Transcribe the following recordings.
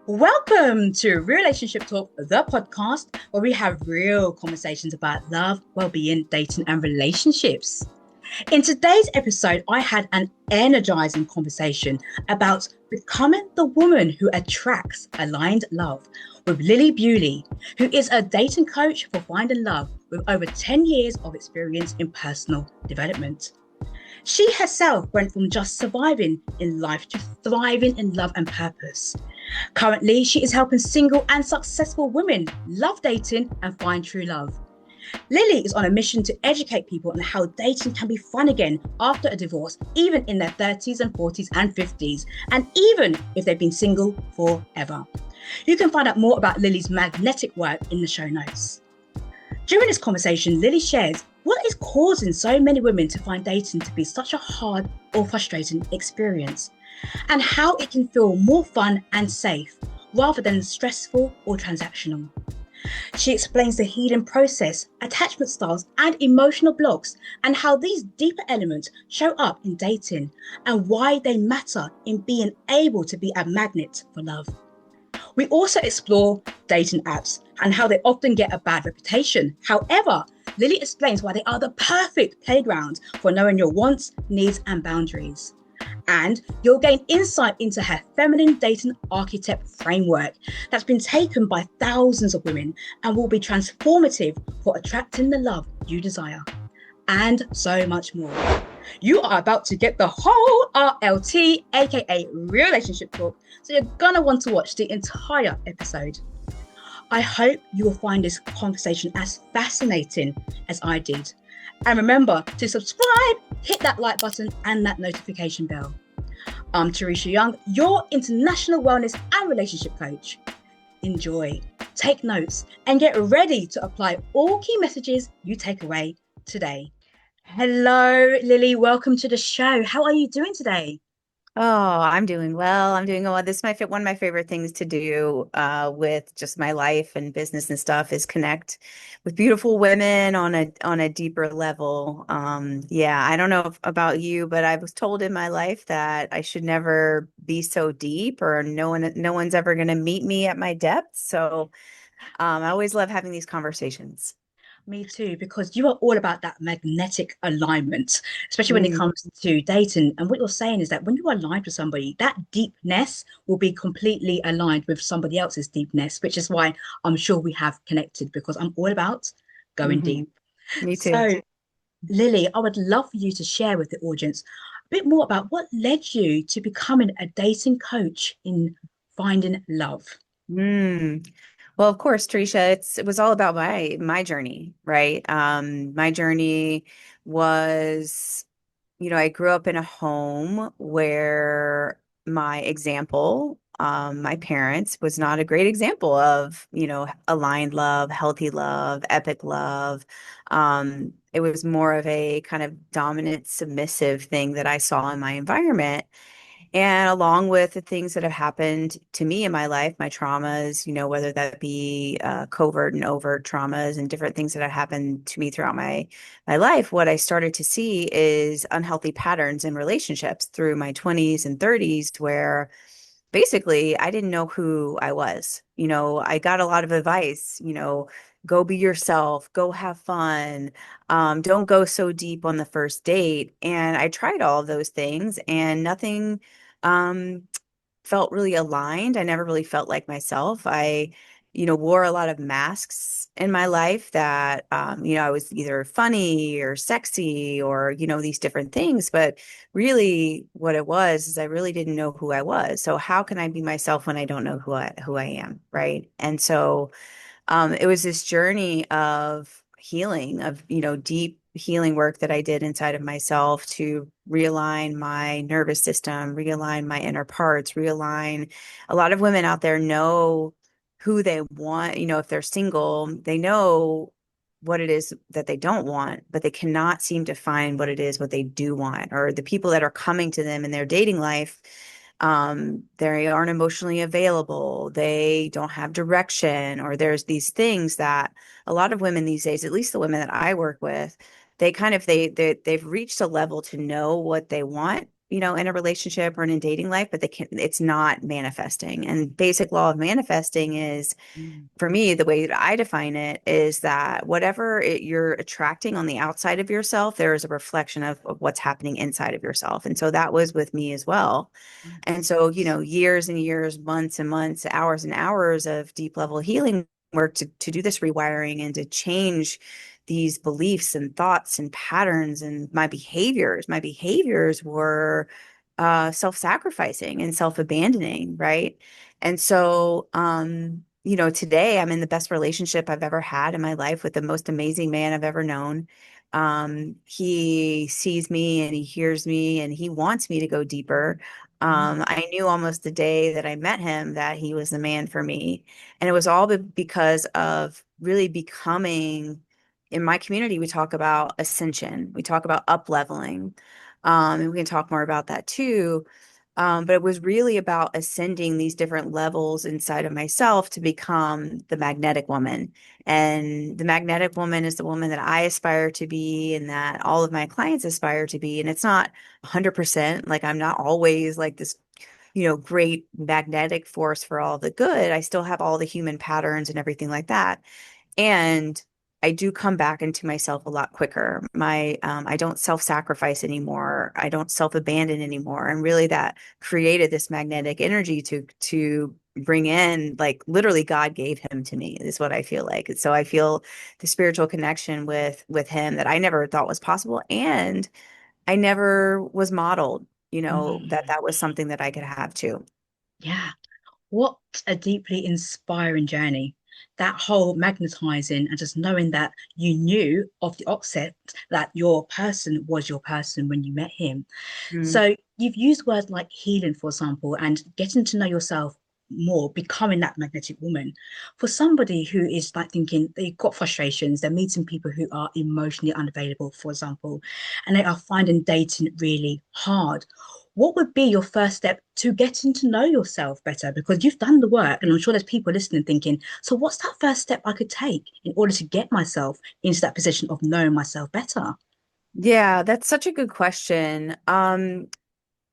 Welcome to Relationship Talk, the podcast where we have real conversations about love, well-being, dating, and relationships. In today's episode, I had an energizing conversation about becoming the woman who attracts aligned love with Lilli Bewley, who is a dating coach for finding love with over 10 years of experience in personal development. She herself went from just surviving in life to thriving in love and purpose. Currently, she is helping single and successful women love dating and find true love. Lilli is on a mission to educate people on how dating can be fun again after a divorce, even in their 30s and 40s and 50s, and even if they've been single forever. You can find out more about Lilli's magnetic work in the show notes. During this conversation, Lilli shares what is causing so many women to find dating to be such a hard or frustrating experience, and how it can feel more fun and safe rather than stressful or transactional. She explains the healing process, attachment styles, and emotional blocks, and how these deeper elements show up in dating and why they matter in being able to be a magnet for love. We also explore dating apps and how they often get a bad reputation. However, Lilli explains why they are the perfect playground for knowing your wants, needs, and boundaries. And you'll gain insight into her feminine dating archetype framework that's been taken by thousands of women and will be transformative for attracting the love you desire. And so much more. You are about to get the whole RLT, aka Relationship Talk, so you're gonna want to watch the entire episode. I hope you will find this conversation as fascinating as I did. And remember to subscribe, hit that like button and that notification bell. I'm Teresha Young, your international wellness and relationship coach. Enjoy, take notes, and get ready to apply all key messages you take away today. Hello, Lilli. Welcome to the show. How are you doing today? Oh, I'm doing well. I'm doing well. This is one of my favorite things to do with just my life and business and stuff is connect with beautiful women on a deeper level. Yeah, I don't know about you, but I was told in my life that I should never be so deep, or no one's ever going to meet me at my depth. So I always love having these conversations. Me too, because you are all about that magnetic alignment, especially when it Mm. comes to dating. And what you're saying is that when you are aligned with somebody, that deepness will be completely aligned with somebody else's deepness, which is why I'm sure we have connected because I'm all about going Hmm. deep. Me too. So, Lilli, I would love for you to share with the audience a bit more about what led you to becoming a dating coach in finding love. Mm. Well, of course, Teresha, it was all about my journey, right? My journey was, I grew up in a home where my parents, was not a great example of, aligned love, healthy love, epic love. It was more of a kind of dominant, submissive thing that I saw in my environment. And along with the things that have happened to me in my life, my traumas, whether that be covert and overt traumas and different things that have happened to me throughout my life, what I started to see is unhealthy patterns in relationships through my 20s and 30s, where basically I didn't know who I was. I got a lot of advice, go be yourself, go have fun, don't go so deep on the first date. And I tried all of those things and nothing um, felt really aligned. I never really felt like myself. I, wore a lot of masks in my life that, I was either funny or sexy or, these different things. But really what it was is I really didn't know who I was. So how can I be myself when I don't know who I am, right? And so it was this journey of healing, of, deep healing work that I did inside of myself to realign my nervous system, realign my inner parts, realign. A lot of women out there know who they want. If they're single, they know what it is that they don't want, but they cannot seem to find what they do want, or the people that are coming to them in their dating life. They aren't emotionally available, they don't have direction, or there's these things that a lot of women these days, at least the women that I work with, they've reached a level to know what they want, in a relationship or in a dating life, but it's not manifesting. And basic law of manifesting is, Mm. for me, the way that I define it is that whatever you're attracting on the outside of yourself, there is a reflection of what's happening inside of yourself. And so that was with me as well. Mm. And so, years and years, months and months, hours and hours of deep level healing work to do this rewiring and to change these beliefs and thoughts and patterns and my behaviors. My behaviors were self-sacrificing and self-abandoning, right? And so, today I'm in the best relationship I've ever had in my life with the most amazing man I've ever known. He sees me and he hears me and he wants me to go deeper. Mm. I knew almost the day that I met him that he was the man for me. And it was all because of really becoming, in my community, we talk about ascension, we talk about up leveling. And we can talk more about that too. But it was really about ascending these different levels inside of myself to become the magnetic woman. And the magnetic woman is the woman that I aspire to be and that all of my clients aspire to be. And it's not 100%, like I'm not always like this, great magnetic force for all the good. I still have all the human patterns and everything like that. And I do come back into myself a lot quicker. I don't self-sacrifice anymore. I don't self-abandon anymore. And really that created this magnetic energy to bring in, like literally God gave him to me, is what I feel like. So I feel the spiritual connection with him that I never thought was possible. And I never was modeled, that Mm. that was something that I could have too. Yeah. What a deeply inspiring journey. That whole magnetizing and just knowing that you knew of the offset that your person was your person when you met him. Mm. So you've used words like healing, for example, and getting to know yourself more, becoming that magnetic woman. For somebody who is like thinking they've got frustrations, they're meeting people who are emotionally unavailable, for example, and they are finding dating really hard. What would be your first step to getting to know yourself better? Because you've done the work, and I'm sure there's people listening thinking, so what's that first step I could take in order to get myself into that position of knowing myself better? Yeah, that's such a good question.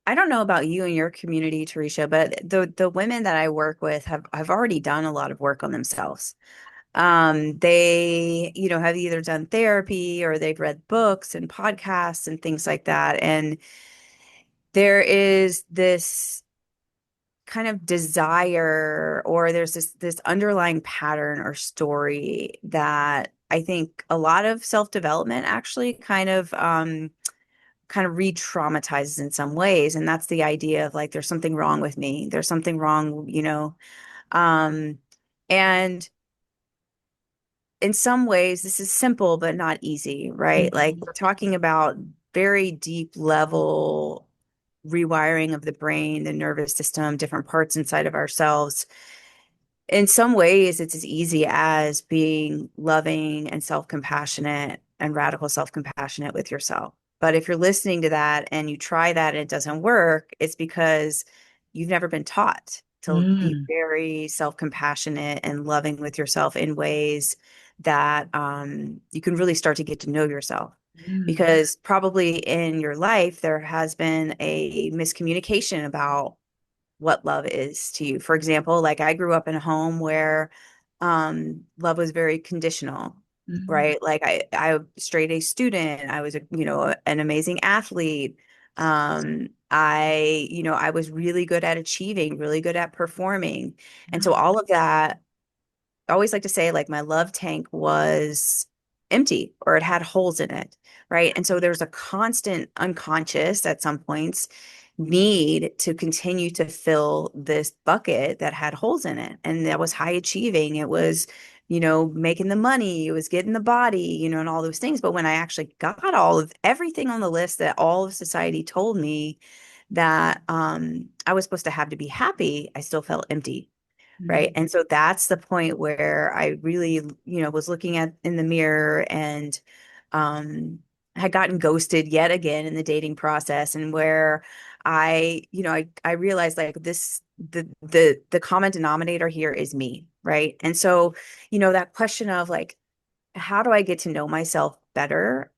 I don't know about you and your community, Teresha, but the women that I work with have already done a lot of work on themselves. They, have either done therapy or they've read books and podcasts and things like that. And there is this kind of desire, or there's this underlying pattern or story that I think a lot of self-development actually kind of re-traumatizes in some ways. And that's the idea of like, there's something wrong with me. There's something wrong, Um, and in some ways, this is simple, but not easy, right? Like Mhm. we're talking about very deep level rewiring of the brain, the nervous system, different parts inside of ourselves. In some ways, it's as easy as being loving and self-compassionate and radical self-compassionate with yourself. But if you're listening to that and you try that and it doesn't work, it's because you've never been taught to be Mm. very self-compassionate and loving with yourself in ways that you can really start to get to know yourself. Mm. Because probably in your life, there has been a miscommunication about what love is to you. For example, like I grew up in a home where love was very conditional, Mm. right? Like I straight A student, I was an amazing athlete. I was really good at achieving, really good at performing. And so all of that, I always like to say like my love tank was empty or it had holes in it, right? And so there's a constant unconscious at some points need to continue to fill this bucket that had holes in it. And that was high achieving. It was, making the money, it was getting the body, and all those things. But when I actually got all of everything on the list that all of society told me that I was supposed to have to be happy, I still felt empty. Right. Mm. And so that's the point where I really, was looking at in the mirror and um had gotten ghosted yet again in the dating process, and where I realized like the common denominator here is me, right? And so, that question of like how do I get to know myself better?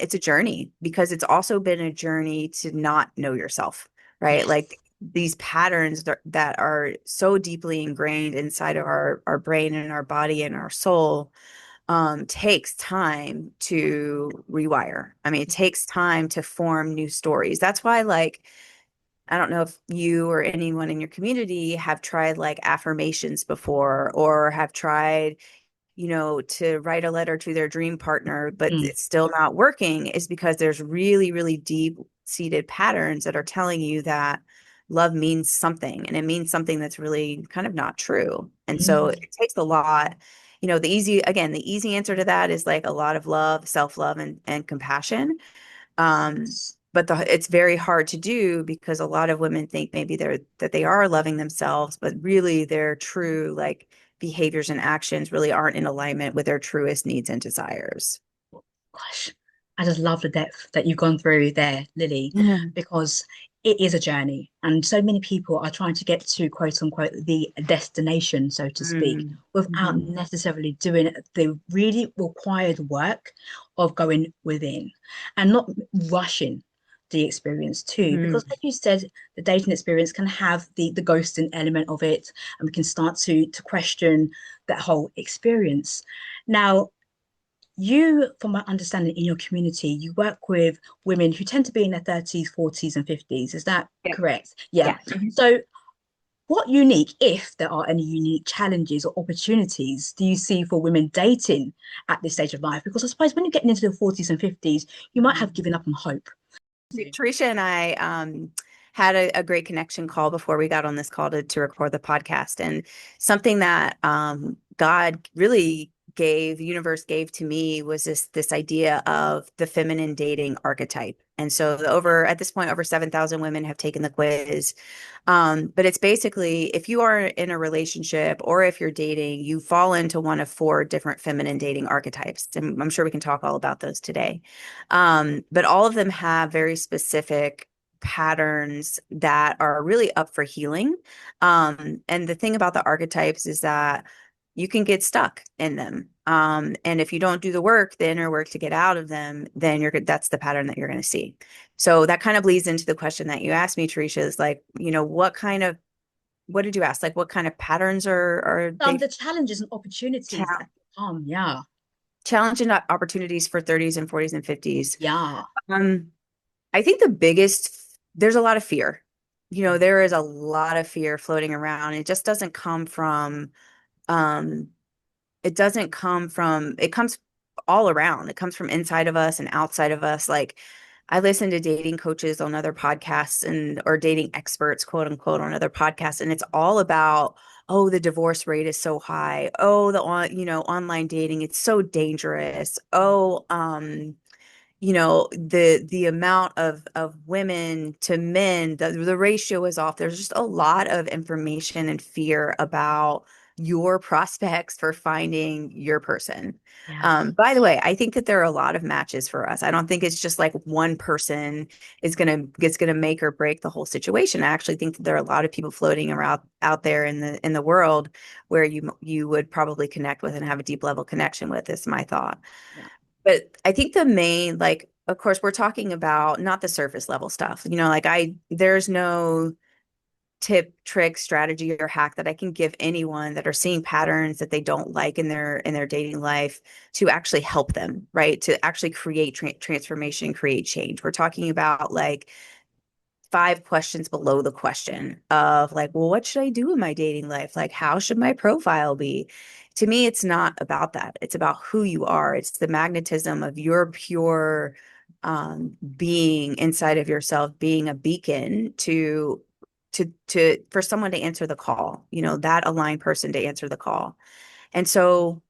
It's a journey because it's also been a journey to not know yourself, right? Yes. Like these patterns that are so deeply ingrained inside of our brain and our body and our soul takes time to rewire. I mean, it takes time to form new stories. That's why, like, I don't know if you or anyone in your community have tried like affirmations before or have tried, to write a letter to their dream partner, but Mm. it's still not working, is because there's really, really deep seated patterns that are telling you that love means something and it means something that's really kind of not true. And so Mm. it takes a lot. The easy answer to that is like a lot of love, self-love and compassion. But it's very hard to do because a lot of women think maybe they are loving themselves, but really their true like behaviors and actions really aren't in alignment with their truest needs and desires. Gosh, I just love the depth that you've gone through there, Lily, Yeah. because it is a journey. And so many people are trying to get to quote unquote the destination, so to speak, Mm. without Mhm. necessarily doing the really required work of going within and not rushing the experience too. Because Mhm. like you said, the dating experience can have the ghosting element of it, and we can start to question that whole experience. Now, you, from my understanding in your community, you work with women who tend to be in their 30s, 40s, and 50s. Is that Yeah. correct? Yeah. Yeah. Mhm. So, what unique, if there are any unique challenges or opportunities, do you see for women dating at this stage of life? Because I suppose when you're getting into the 40s and 50s, you might have Mhm. given up on hope. Teresha and I had a great connection call before we got on this call to record the podcast. And something that God really universe gave to me was this idea of the feminine dating archetype. And so at this point, over 7,000 women have taken the quiz. But it's basically if you are in a relationship or if you're dating, you fall into one of four different feminine dating archetypes. And I'm sure we can talk all about those today. But all of them have very specific patterns that are really up for healing. And the thing about the archetypes is that you can get stuck in them. And if you don't do the work, the inner work to get out of them, then that's the pattern that you're going to see. So that kind of leads into the question that you asked me, Teresha, is like, what did you ask? Like, what kind of patterns are they The challenges and opportunities cha that come. Yeah. challenging opportunities for 30s and 40s and 50s? Yeah. Um, I think there's a lot of fear. There is a lot of fear floating around. It just doesn't come from, um, it comes all around. It comes from inside of us and outside of us. Like I listen to dating coaches on other podcasts or dating experts, quote unquote, on other podcasts, and it's all about, oh, the divorce rate is so high. Oh, online dating, it's so dangerous. Oh, the amount of women to men, the ratio is off. There's just a lot of information and fear about your prospects for finding your person. Yes. By the way, I think that there are a lot of matches for us. I don't think it's just like one person is gonna make or break the whole situation. I actually think that there are a lot of people floating around out there in the world where you would probably connect with and have a deep level connection with, is my thought. Yeah. But I think the main, like, of course, we're talking about not the surface level stuff. There's no tip, trick, strategy, or hack that I can give anyone that are seeing patterns that they don't like in their dating life to actually help them, right? To actually create transformation, create change. We're talking about like 5 questions below the question of like, well, what should I do in my dating life? Like, how should my profile be? To me, it's not about that. It's about who you are. It's the magnetism of your pure being inside of yourself, being a beacon for someone to answer the call, that aligned person to answer the call. And so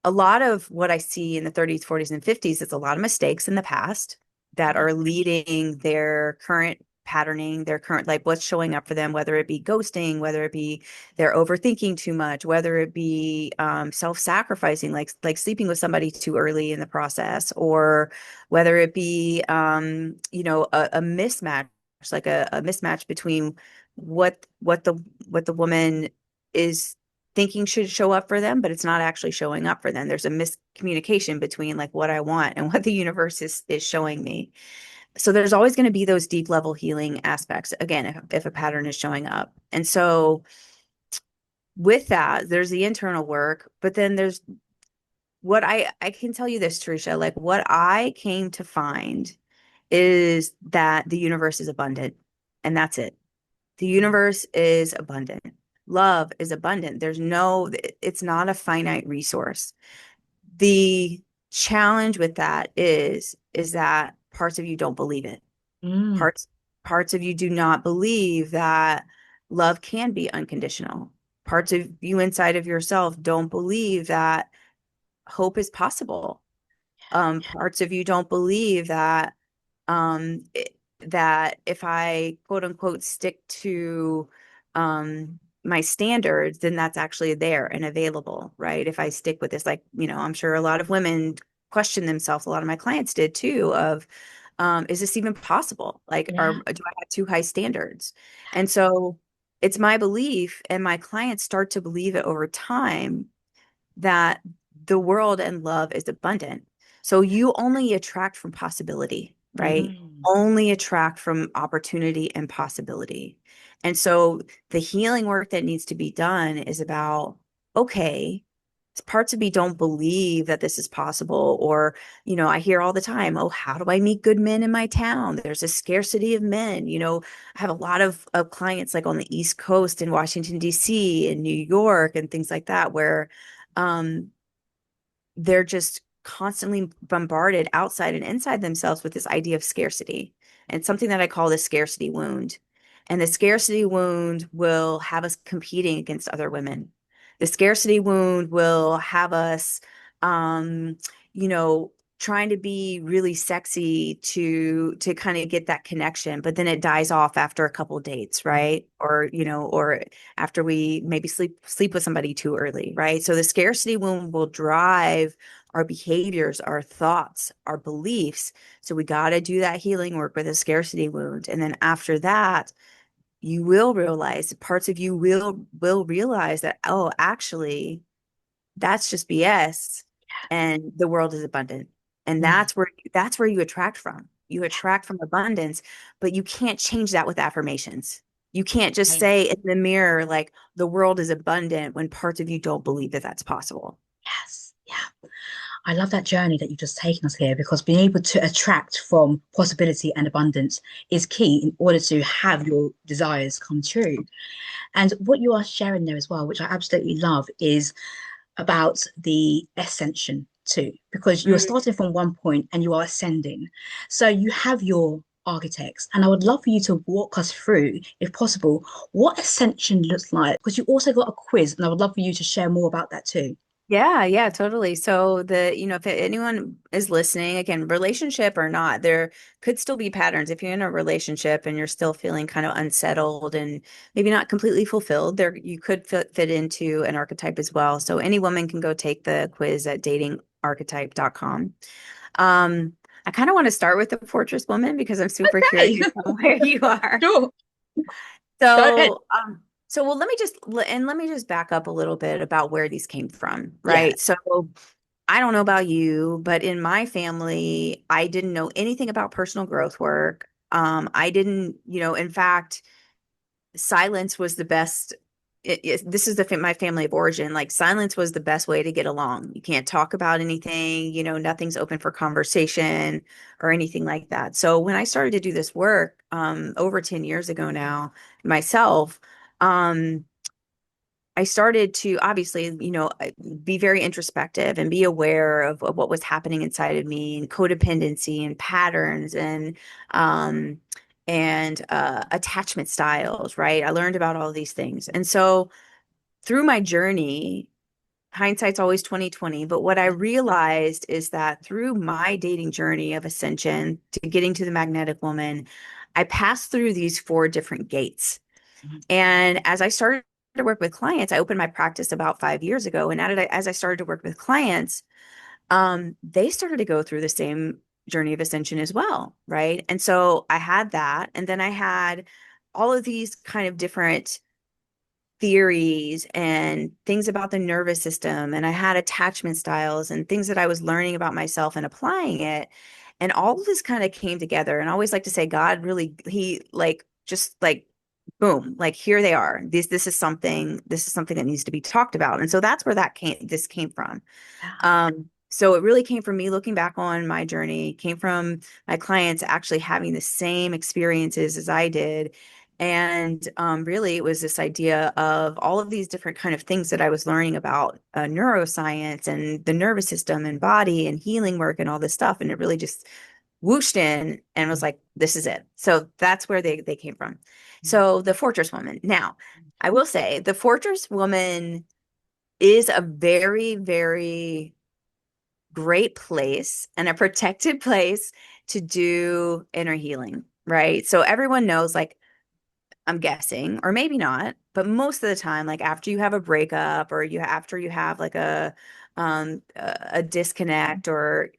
a lot of what I see in the 30s, 40s, and 50s is a lot of mistakes in the past that Yeah. are leading their current patterning, their current, like what's showing up for them, whether it be ghosting, whether it be they're overthinking too much, whether it be self-sacrificing, like sleeping with somebody too early in the process, or whether it be a mismatch, like a mismatch between what the woman is thinking should show up for them, but it's not actually showing up for them. There's a miscommunication between like what I want and what the universe is showing me. So there's always going to be those deep level healing aspects again if a pattern is showing up. And so with that, there's the internal work, but then there's what I can tell you this, Teresha, like what I came to find is that the universe is abundant, and that's it. The universe is abundant. Love is abundant. It's not a finite resource. The challenge with that is that parts of you don't believe it. Mm. Parts parts of you do not believe that love can be unconditional. Parts of you inside of yourself don't believe that hope is possible. Parts of you don't believe that that if I quote unquote stick to my standards, then that's actually there and available, right? If I stick with this, like, I'm sure a lot of women question themselves, a lot of my clients did too, of is this even possible? Like, Yeah. do I have too high standards? And so it's my belief, and my clients start to believe it over time that the world and love is abundant. So you only attract from possibility, right? Mm. Only attract from opportunity and possibility. And so the healing work that needs to be done is about, okay, parts of me don't believe that this is possible. Or, I hear all the time, oh, how do I meet good men in my town? There's a scarcity of men. I have a lot of clients like on the East Coast in Washington, D.C., and New York and things like that, where um, they're just constantly bombarded outside and inside themselves with this idea of scarcity. And it's something that I call the scarcity wound. And the scarcity wound will have us competing against other women. The scarcity wound will have us, um, you know, trying to be really sexy to kind of get that connection, but then it dies off after a couple dates, right? Or after we maybe sleep with somebody too early, right? So the scarcity wound will drive our behaviors, our thoughts, our beliefs. So we got to do that healing work with a scarcity wound. And then after that, you will realize, parts of you will realize that, oh, actually, that's just BS, and the world is abundant. And Mm. that's where you attract from. You attract from abundance, but you can't change that with affirmations. You can't just Right. say in the mirror like the world is abundant when parts of you don't believe that that's possible. Yes. Yeah. I love that journey that you've just taken us here because being able to attract from possibility and abundance is key in order to have your desires come true. And what you are sharing there as well, which I absolutely love, is about the ascension too, because you're Mm. starting from one point and you are ascending. So you have your architects, and I would love for you to walk us through, if possible, what ascension looks like, because you also got a quiz, and I would love for you to share more about that too. Yeah, yeah, totally. So if anyone is listening, again, relationship or not, there could still be patterns. If you're in a relationship and you're still feeling kind of unsettled and maybe not completely fulfilled, there you could fit into an archetype as well. So any woman can go take the quiz at datingarchetype.com. Um, I kind of want to start with the fortress woman because I'm super curious Okay. on where you are. Sure. Go ahead. Well, let me just back up a little bit about where these came from, Yeah. right? So I don't know about you, but in my family, I didn't know anything about personal growth work. I didn't, in fact, silence was the best. This is my family of origin. Like silence was the best way to get along. You can't talk about anything, nothing's open for conversation or anything like that. So when I started to do this work, over 10 years ago now, myself, um, I started to obviously, be very introspective and be aware of what was happening inside of me and codependency and patterns um, and attachment styles, right? I learned about all these things. And so through my journey, hindsight's always 2020, but what I realized is that through my dating journey of ascension to getting to the magnetic woman, I passed through these four different gates. Mhm. And as I started to work with clients, I opened my practice about 5 years ago. And as I started to work with clients, they started to go through the same journey of ascension as well, right? And so I had that. And then I had all of these kind of different theories and things about the nervous system, and I had attachment styles and things that I was learning about myself and applying it. And all of this kind of came together. And I always like to say God really, he like just like boom, like here they are. This is something that needs to be talked about. And so that's where this came from. So it really came from me looking back on my journey, came from my clients actually having the same experiences as I did. And really, it was this idea of all of these different kind of things that I was learning about neuroscience and the nervous system and body and healing work and all this stuff. And it really just whooshed in and was like, this is it. So that's where they came from. So the Fortress Woman. Now, I will say the Fortress Woman is a very, very great place and a protected place to do inner healing, right? So everyone knows, like, I'm guessing, or maybe not, but most of the time, like after you have a breakup or after you have like a disconnect, or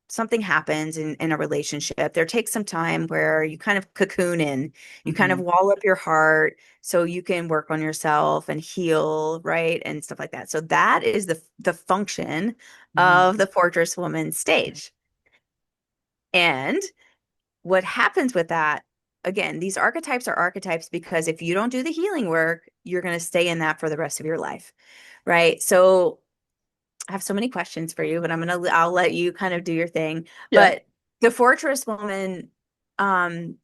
something happens in a relationship, there takes some time where you kind of cocoon in, you kind of Mhm. wall up your heart so you can work on yourself and heal, right? And stuff like that. So that is the function Mhm. of the Fortress Woman stage. And what happens with that, again, these archetypes are archetypes because if you don't do the healing work, you're going to stay in that for the rest of your life, right? So I have so many questions for you, but I'll let you kind of do your thing. Yeah. But the Fortress Woman, um,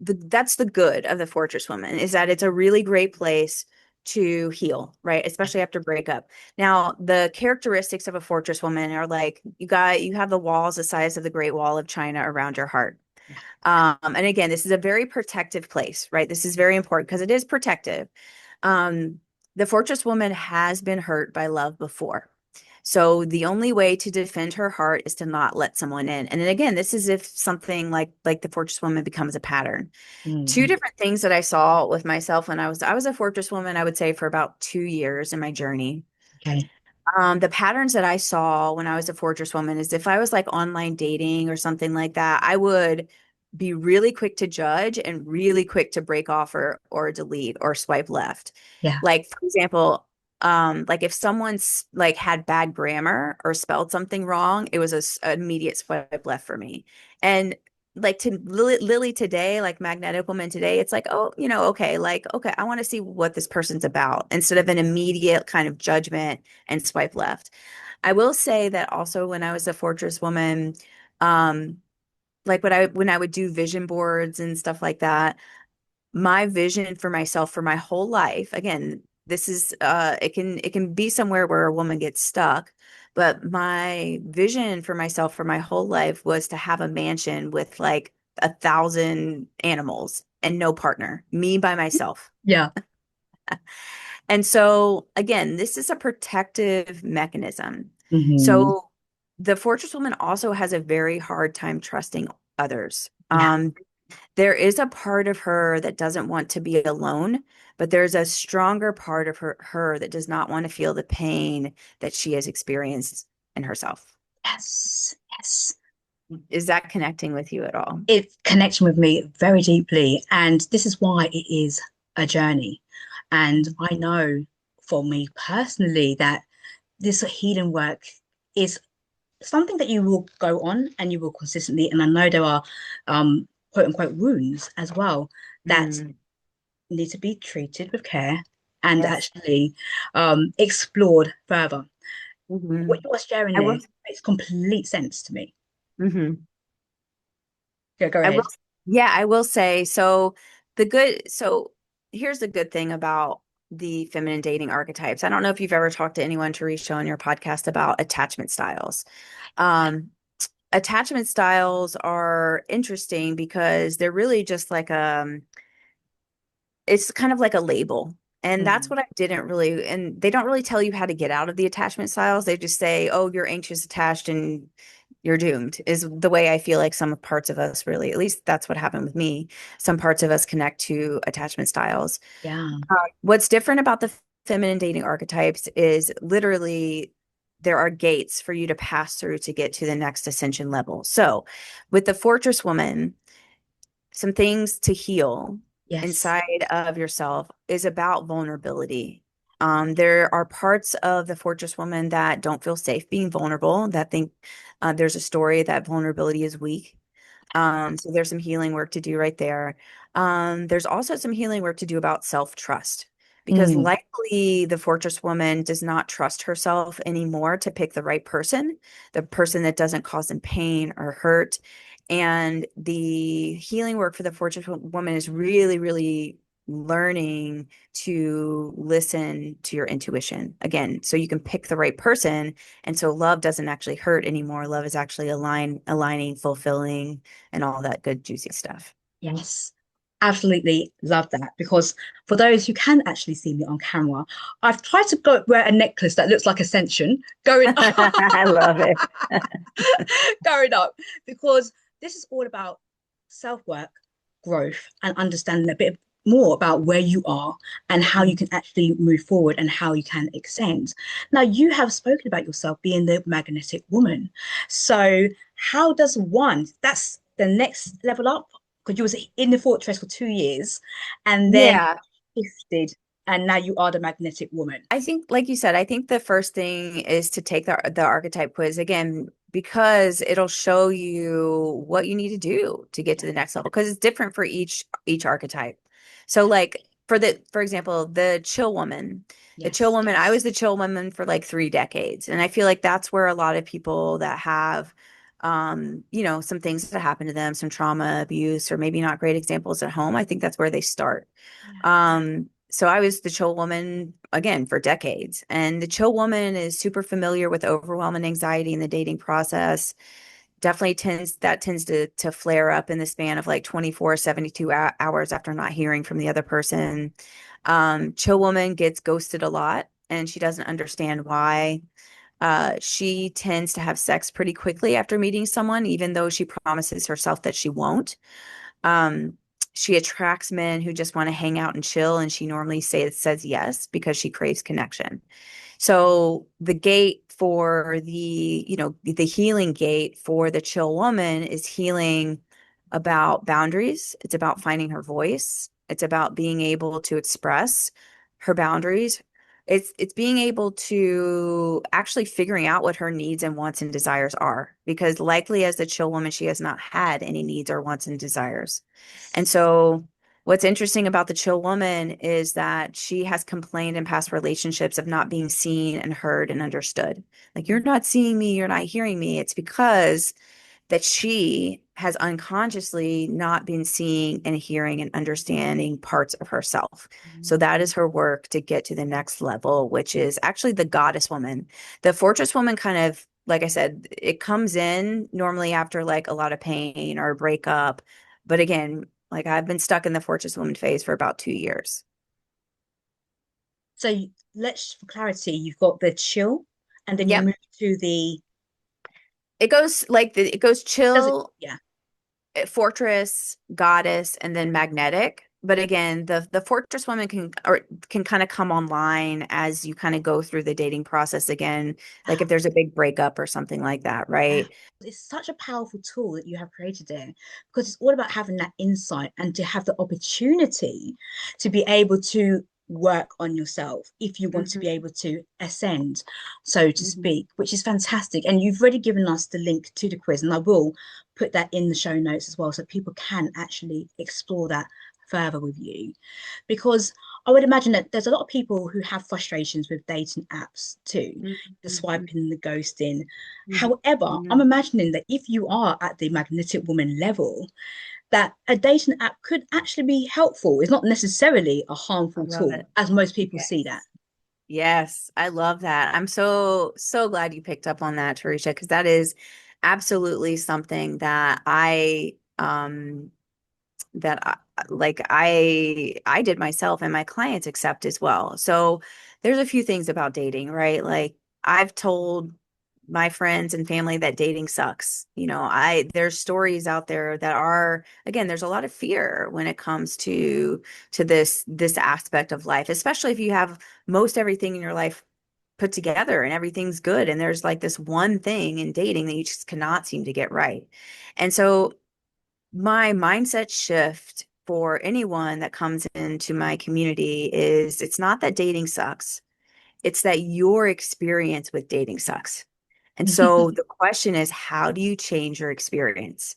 that's the good of the Fortress Woman, is that it's a really great place to heal, right? Especially after breakup. Now, the characteristics of a Fortress Woman are like you have the walls the size of the Great Wall of China around your heart. Yeah. And again, this is a very protective place, right? This is very important because it is protective. Um, the Fortress Woman has been hurt by love before. So the only way to defend her heart is to not let someone in. And then again, this is if something like the Fortress Woman becomes a pattern. Two Mhm. different things that I saw with myself when I was a Fortress Woman, I would say for about 2 years in my journey. Okay. The patterns that I saw when I was a Fortress Woman is if I was like online dating or something like that, I would be really quick to judge and really quick to break off or delete or swipe left. Yeah. Like, for example, like if someone's like had bad grammar or spelled something wrong, it was an immediate swipe left for me. And like to Lily today, like Magnetic Woman today, it's like, oh, okay, like, okay, I want to see what this person's about instead of an immediate kind of judgment and swipe left. I will say that also when I was a Fortress Woman, um, like when I would do vision boards and stuff like that, my vision for myself for my whole life, again, this is it can be somewhere where a woman gets stuck, but my vision for myself for my whole life was to have a mansion with like 1,000 animals and no partner, me by myself. Yeah. And so, again, this is a protective mechanism. Hmm. So, the Fortress Woman also has a very hard time trusting others. Yeah. There is a part of her that doesn't want to be alone, but there's a stronger part of her that does not want to feel the pain that she has experienced in herself. Yes. Yes. Is that connecting with you at all? It's connecting with me very deeply. And this is why it is a journey. And I know for me personally that this healing work is something that you will go on and you will consistently. And I know there are quote unquote wounds as well that Mm, need to be treated with care and yes. actually explored further. What Mhm. you are sharing I there will. makes complete sense to me. Mhm. Yeah, go I will, ahead. yeah, I will say so. So here's the good thing about the feminine dating archetypes. I don't know if you've ever talked to anyone, Teresha, on your podcast about attachment styles. Um, Attachment styles are interesting because they're really just like it's kind of like a label. And that's Mm, what I didn't really, and they don't really tell you how to get out of the attachment styles. They just say, oh, you're anxious attached and you're doomed, is the way I feel like some parts of us really, at least that's what happened with me. Some parts of us connect to attachment styles. yeah. What's different about the feminine dating archetypes is literally there are gates for you to pass through to get to the next ascension level. So with the Fortress Woman, some things to heal Yes. inside of yourself is about vulnerability. There are parts of the Fortress woman that don't feel safe being vulnerable, that think there's a story that vulnerability is weak. So there's some healing work to do right there. There's also some healing work to do about self-trust because Mm. likely the Fortress woman does not trust herself anymore to pick the person that doesn't cause them pain or hurt. And the healing work for the Fortress woman is really, really learning to listen to your intuition again, so you can pick the right person. And so love doesn't actually hurt anymore. Love is actually aligning, fulfilling, and all that good, juicy stuff. Yes. Absolutely love that because for those who can actually see me on camera, I've tried to go wear a necklace that looks like Ascension going I love it. going up because this is all about self-work, growth, and understanding a bit more about where you are and how you can actually move forward and how you can extend. Now, you have spoken about yourself being the magnetic woman. So, how does one, that's the next level up, because you was in the fortress for 2 years and then Yeah. shifted and now you are the magnetic woman. I think, like you said, I think the first thing is to take the archetype quiz again because it'll show you what you need to do to get to the next level because it's different for each archetype. So like for example, the chill Yes. woman, I was the chill woman for like 3 decades. And I feel like that's where a lot of people that have some things that happen to them, some trauma, abuse, or maybe not great examples at home, I think that's where they start. Yeah. So I was the chill woman again for decades. And the chill woman is super familiar with overwhelm and anxiety in the dating process. Definitely tends to flare up in the span of like 24, 72 hours after not hearing from the other person. Chill woman gets ghosted a lot and she doesn't understand why. She tends to have sex pretty quickly after meeting someone, even though she promises herself that she won't. Um, she attracts men who just want to hang out and chill, and she normally says yes because she craves connection. So the gate for the healing gate for the chill woman is healing about boundaries. It's about finding her voice. It's about being able to express her boundaries. It's being able to actually figuring out what her needs and wants and desires are, because likely as the chill woman, she has not had any needs or wants and desires. And so what's interesting about the chill woman is that she has complained in past relationships of not being seen and heard and understood. Like, you're not seeing me, you're not hearing me. It's because that she has unconsciously not been seeing and hearing and understanding parts of herself. So that is her work to get to the next level, which is actually the goddess woman. The fortress woman kind of, like I said, it comes in normally after like a lot of pain or a breakup. But again, like I've been stuck in the fortress woman phase for about 2 years. So let's, for clarity, you've got the chill and then you Yep. move to the, It goes does it, chill, yeah. fortress, goddess, and then magnetic. But again, the fortress woman can kind of come online as you kind of go through the dating process again, like if there's a big breakup or something like that, Yeah. right? It's such a powerful tool that you have created there because it's all about having that insight and to have the opportunity to be able to work on yourself if you want to be Mhm, able to ascend, so to mhm. speak, which is fantastic. And you've already given us the link to the quiz, and I will put that in the show notes as well so people can actually explore that further with you because I would imagine that there's a lot of people who have frustrations with dating apps too, Mhm, the mhm, swiping, the ghosting. mhm, However, I'm mhm. imagining that if you are at the magnetic woman level, that a dating app could actually be helpful. It's not necessarily a I harmful love tool, it. as most people see that. Yes. Yes, I love that. I'm so glad you picked up on that, Teresha, because that is absolutely something that I did myself and my clients accept as well. So there's a few things about dating, right? Like I've told my friends and family that dating sucks. There's stories out there that are, again, there's a lot of fear when it comes to this aspect of life, especially if you have most everything in your life put together and everything's good and there's like this one thing in dating that you just cannot seem to get right. And so my mindset shift for anyone that comes into my community is it's not that dating sucks, it's that your experience with dating sucks. And so the question is, how do you change your experience?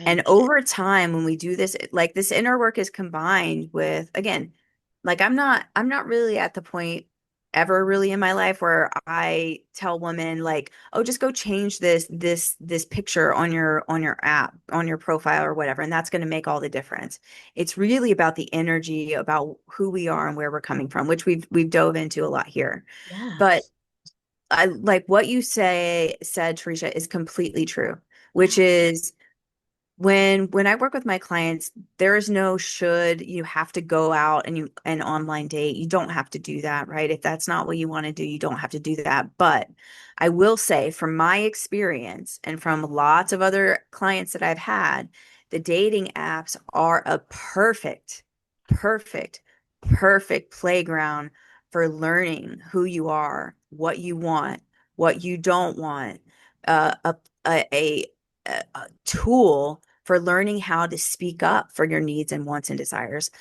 And Okay. over time, when we do this, like this inner work is combined with, again, like I'm not really at the point ever really in my life where I tell women like, oh, just go change this picture on your app, on your profile or whatever, and that's going to make all the difference. It's really about the energy, about who we are and where we're coming from, which we've dove into a lot here. But Yes. I like what you said, Teresha, is completely true, which Yes. is when I work with my clients, there is no should you have to go out and you an online date. You don't have to do that, right? If that's not what you want to do, you don't have to do that. But I will say from my experience and from lots of other clients that I've had, the dating apps are a perfect, perfect playground for learning who you are, what you want, what you don't want, uh, a, a, a tool for learning how to speak up for your needs and wants and desires.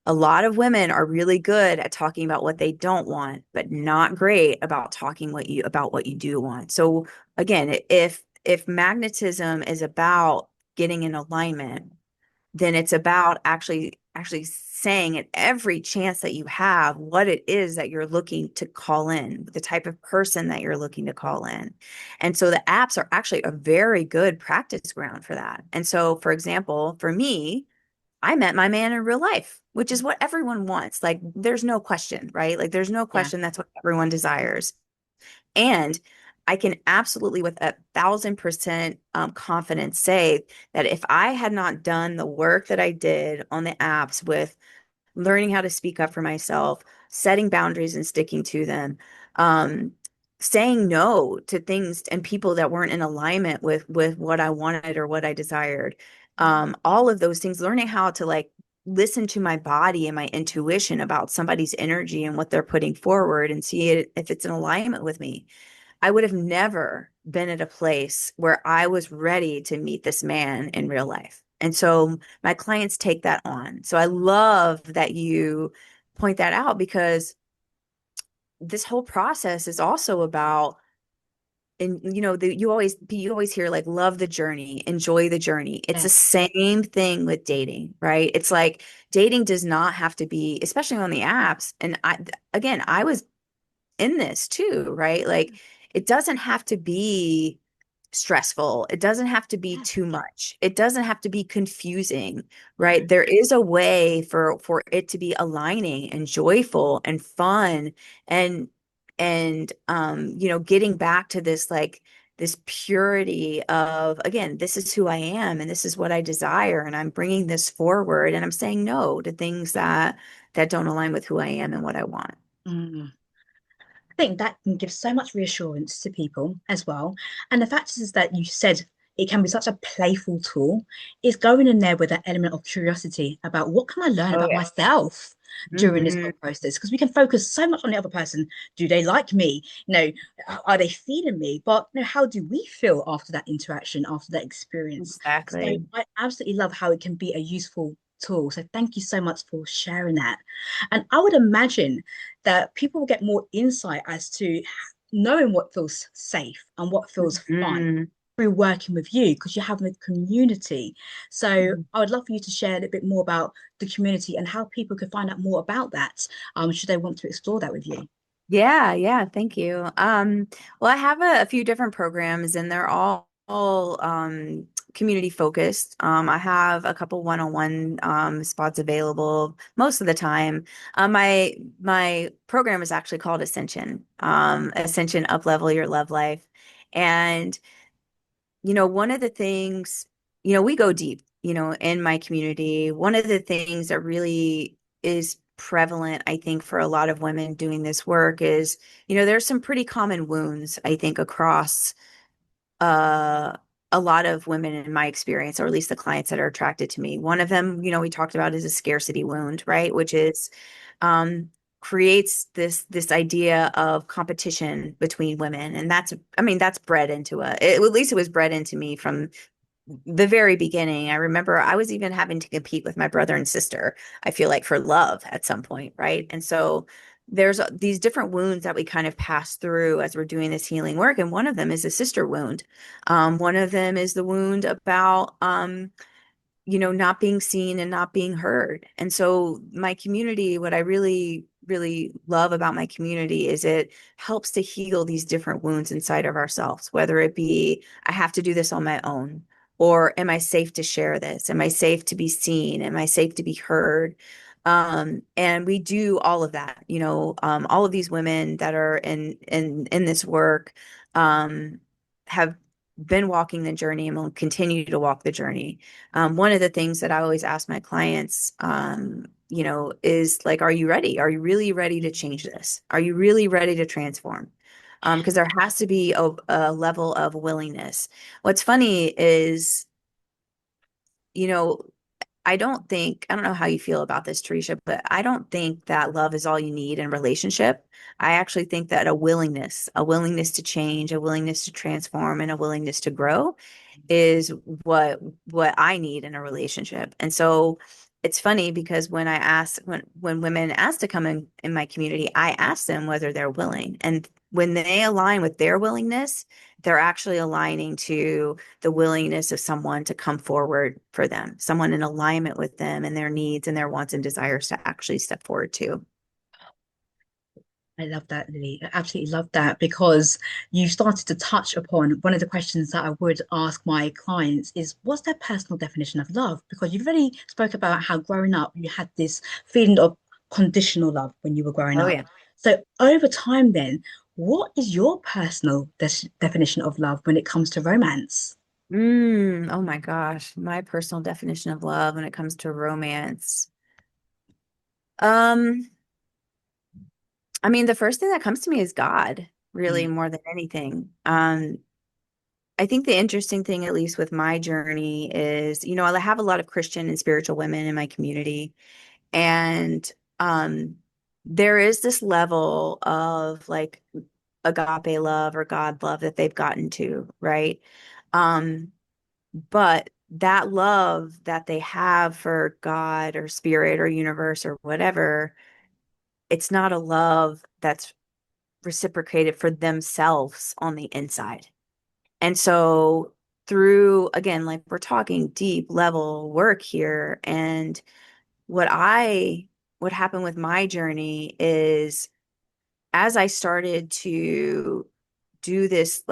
A lot of women are really good at talking about what they don't want, but not great about talking what you do want. So again, if magnetism is about getting in alignment, then it's about actually saying at every chance that you have what it is that you're looking to call in, the type of person that you're looking to call in. And so the apps are actually a very good practice ground for that. And so, for example, for me, I met my man in real life, which is what everyone wants. Like, there's no question, right? Like, there's no Yeah. question that's what everyone desires. And I can absolutely, with 1,000% confidence, say that if I had not done the work that I did on the apps with learning how to speak up for myself, setting boundaries and sticking to them, um, saying no to things and people that weren't in alignment with what I wanted or what I desired, all of those things, learning how to like listen to my body and my intuition about somebody's energy and what they're putting forward and see it if it's in alignment with me. I would have never been at a place where I was ready to meet this man in real life. And so my clients take that on. So I love that you point that out because this whole process is also about, and you always hear like love the journey, enjoy the journey. It's the Yes. same thing with dating, right? It's like dating does not have to be, especially on the apps. And I was in this too, right? Like it doesn't have to be stressful. It doesn't have to be Yes. too much. It doesn't have to be confusing, No. right? There is a way for it to be aligning and joyful and fun and getting back to this like this purity of again, this is who I am and this is what I desire and I'm bringing this forward and I'm saying no to things that don't align with who I am and what I want. Mm. I think that can give so much reassurance to people as well. And the fact is that you said it can be such a playful tool. Is going in there with that element of curiosity about what can I learn Oh about yeah. myself during this Hmm. whole process? Because we can focus so much on the other person. Do they like me? Are they feeling me? But how do we feel after that interaction, after that experience? So Exactly. I absolutely love how it can be a useful tool. So thank you so much for sharing that. And I would imagine that people will get more insight as to knowing what feels safe and what feels fun Hmm. through working with you because you have a community. So I would love for you to share a little bit more about the community and how people can find out more about that, should they want to explore that with you. Yeah, yeah, thank you. Well, I have a few different programs and they're all community focused. I have a couple one-on-one spots available most of the time. My program is actually called Ascension. Ascension Up Level Your Love Life. And one of the things, we go deep, in my community. One of the things that really is prevalent, I think, for a lot of women doing this work is, there's some pretty common wounds, I think, across uh, a lot of women in my experience, or at least the clients that are attracted to me. One of them, we talked about is a scarcity wound, right? Which is um, creates this idea of competition between women, and that's, I mean, that's bred into at least it was bred into me from the very beginning, I remember I was even having to compete with my brother and sister, I feel like, for love at some point, right? And so there's these different wounds that we kind of pass through as we're doing this healing work. And one of them is a sister wound. One of them is the wound about not being seen and not being heard. And so my community, what I really, really love about my community is it helps to heal these different wounds inside of ourselves, whether it be, I have to do this on my own, or am I safe to share this? Am I safe to be seen? Am I safe to be heard? And we do all of that, all of these women that are in this work, have been walking the journey and will continue to walk the journey. One of the things that I always ask my clients, is like, are you ready? Are you really ready to change this? Are you really ready to transform? Because there has to be a level of willingness. What's funny is, you know, I don't know how you feel about this, Teresha, but I don't think that love is all you need in a relationship. I actually think that a willingness to change, a willingness to transform, and a willingness to grow is what I need in a relationship. And so it's funny because when women ask to come in my community, I ask them whether they're willing. And when they align with their willingness, they're actually aligning to the willingness of someone to come forward for them, someone in alignment with them and their needs and their wants and desires to actually step forward too. I love that, Lily. I absolutely love that because you started to touch upon one of the questions that I would ask my clients is what's their personal definition of love? Because you've already spoke about how growing up you had this feeling of conditional love when you were growing Oh up. yeah. So over time then, what is your personal definition of love when it comes to romance? Oh my gosh, my personal definition of love when it comes to romance. Um, I mean, the first thing that comes to me is God, really, Mm, more than anything. I think the interesting thing, at least with my journey, is, I have a lot of Christian and spiritual women in my community. And um, there is this level of like agape love or God love that they've gotten to, right? Um, but that love that they have for God or spirit or universe or whatever, it's not a love that's reciprocated for themselves on the inside. And so through, again, like we're talking deep level work here, and what I what happened with my journey is as I started to do this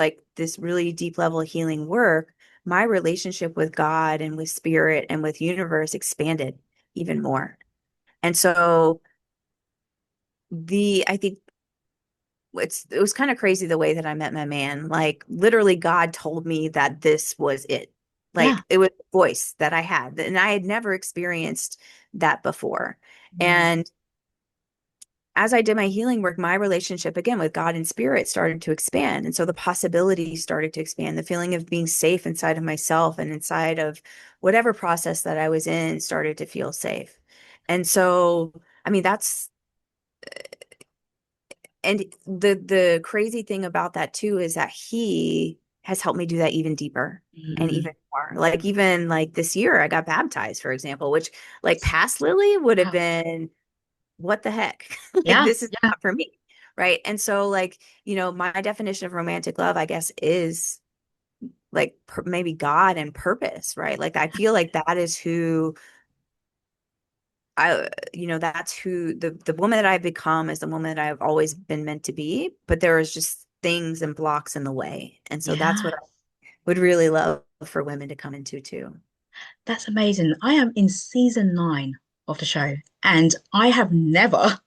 really deep level healing work, my relationship with God and with spirit and with universe expanded even more. And so I think it was kind of crazy the way that I met my man. Like literally God told me that this was it. yeah. Like it was a voice that I had, and I had never experienced that before. Mm, And as I did my healing work, my relationship again with God and spirit started to expand. And so the possibilities started to expand. The feeling of being safe inside of myself and inside of whatever process that I was in started to feel safe. And so, I mean, and the crazy thing about that too is that he has helped me do that even deeper and mm, even more. Like even like this year I got baptized, for example, which like past Lily would have wow. been what the heck? Like Yeah. this is Yeah. not for me. Right. And so like, my definition of romantic love, I guess, is like maybe God and purpose, right? Like I feel like that is who that's who the woman that I've become is the woman that I've always been meant to be, but there is just things and blocks in the way. And so that's Yeah. what I would really love for women to come into too. That's amazing. I am in season 9 of the show, and I have never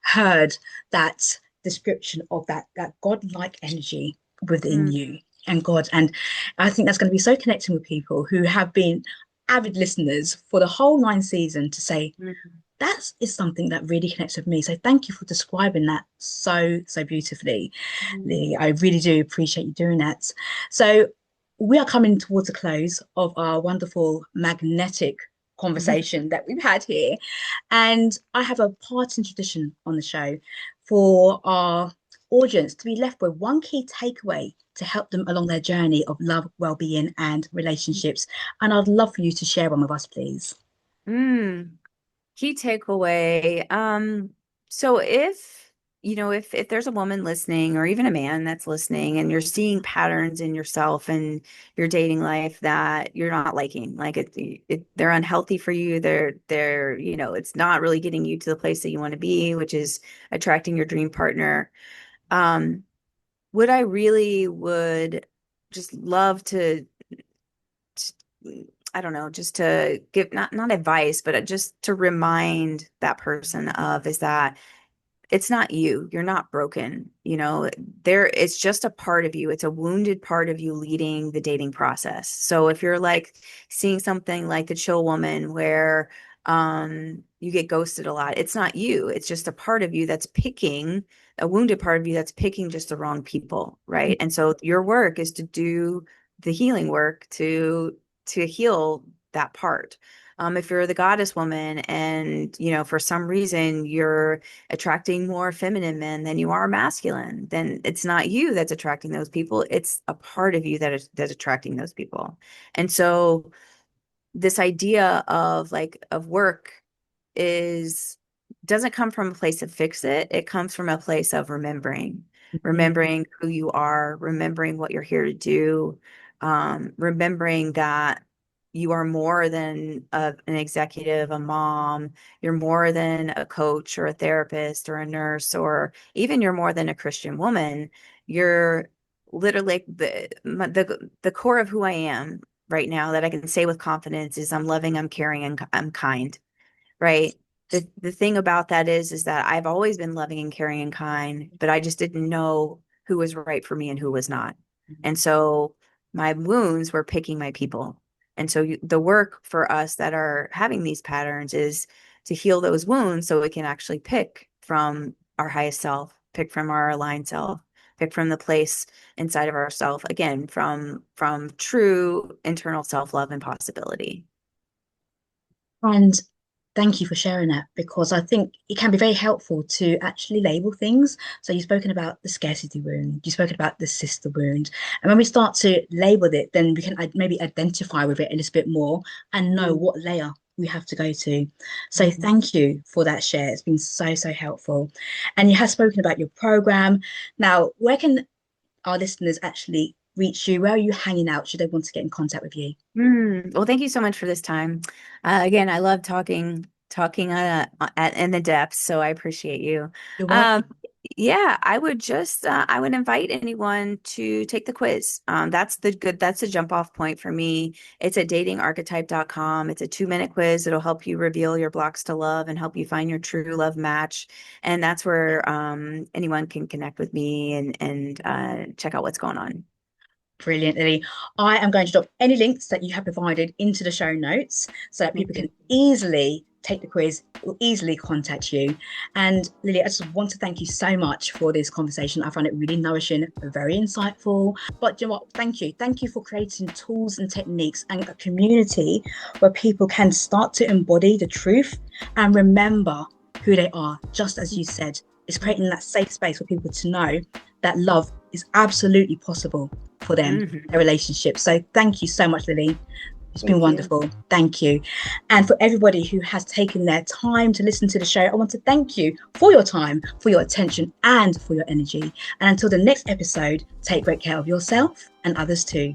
heard that description of that godlike energy within Mm, you and God. And I think that's going to be so connecting with people who have been avid listeners for the whole 9 season to say, mm, that is something that really connects with me. So thank you for describing that so beautifully, mm, Lily. I really do appreciate you doing that. So we are coming towards the close of our wonderful magnetic mm. conversation that we've had here. And I have a parting tradition on the show for our audience to be left with one key takeaway to help them along their journey of love, well-being, and relationships. And I'd love for you to share one with us, please. Mm. Key takeaway. So if there's a woman listening or even a man that's listening and you're seeing patterns in yourself and your dating life that you're not liking, like they're unhealthy for you, it's not really getting you to the place that you want to be, which is attracting your dream partner. Um, what I really would just love I don't know, just to give not advice, but just to remind that person of is that it's not you. You're not broken. It's just a part of you. It's a wounded part of you leading the dating process. So if you're like seeing something like the chill woman where you get ghosted a lot, it's not you. It's just a part of you that's picking a wounded part of you that's picking just the wrong people, right? And so your work is to do the healing work to heal that part. If you're the goddess woman and, for some reason you're attracting more feminine men than you are masculine, then it's not you that's attracting those people. It's a part of you that's attracting those people. And so this idea of work is doesn't come from a place of fix it. It comes from a place of remembering who you are, remembering what you're here to do, remembering that you are more than an executive, a mom. You're more than a coach or a therapist or a nurse, or even you're more than a Christian woman. You're literally the core of who I am right now that I can say with confidence is I'm loving, I'm caring, and I'm kind, right? The thing about that is that I've always been loving and caring and kind, but I just didn't know who was right for me and who was not. And so my wounds were picking my people. And so the work for us that are having these patterns is to heal those wounds so we can actually pick from our highest self, pick from our aligned self, pick from the place inside of ourself, again, from true internal self-love and possibility. And thank you for sharing that because I think it can be very helpful to actually label things. So you've spoken about the scarcity wound, you've spoken about the sister wound. And when we start to label it, then we can maybe identify with it a little bit more and know what layer we have to go to. So thank you for that share. It's been so, so helpful. And you have spoken about your program. Now, where can our listeners actually reach you? Where are you hanging out? Should they want to get in contact with you? Well, thank you so much for this time. Again, I love talking in the depths, so I appreciate you. You're Um, welcome. yeah, I would invite anyone to take the quiz. That's the jump off point for me. It's at datingarchetype.com. It's a 2-minute quiz. It'll help you reveal your blocks to love and help you find your true love match. And that's where anyone can connect with me and check out what's going on. Brilliant, Lilli. I am going to drop any links that you have provided into the show notes so that people can easily take the quiz or easily contact you. And Lilli, I just want to thank you so much for this conversation. I found it really nourishing, very insightful. But you know what? Thank you. Thank you for creating tools and techniques and a community where people can start to embody the truth and remember who they are, just as you said. It's creating that safe space for people to know that love is absolutely possible for them, their relationship. So thank you so much, Lilli. It's been wonderful. Thank you. And for everybody who has taken their time to listen to the show, I want to thank you for your time, for your attention, and for your energy. And until the next episode, take great care of yourself and others too.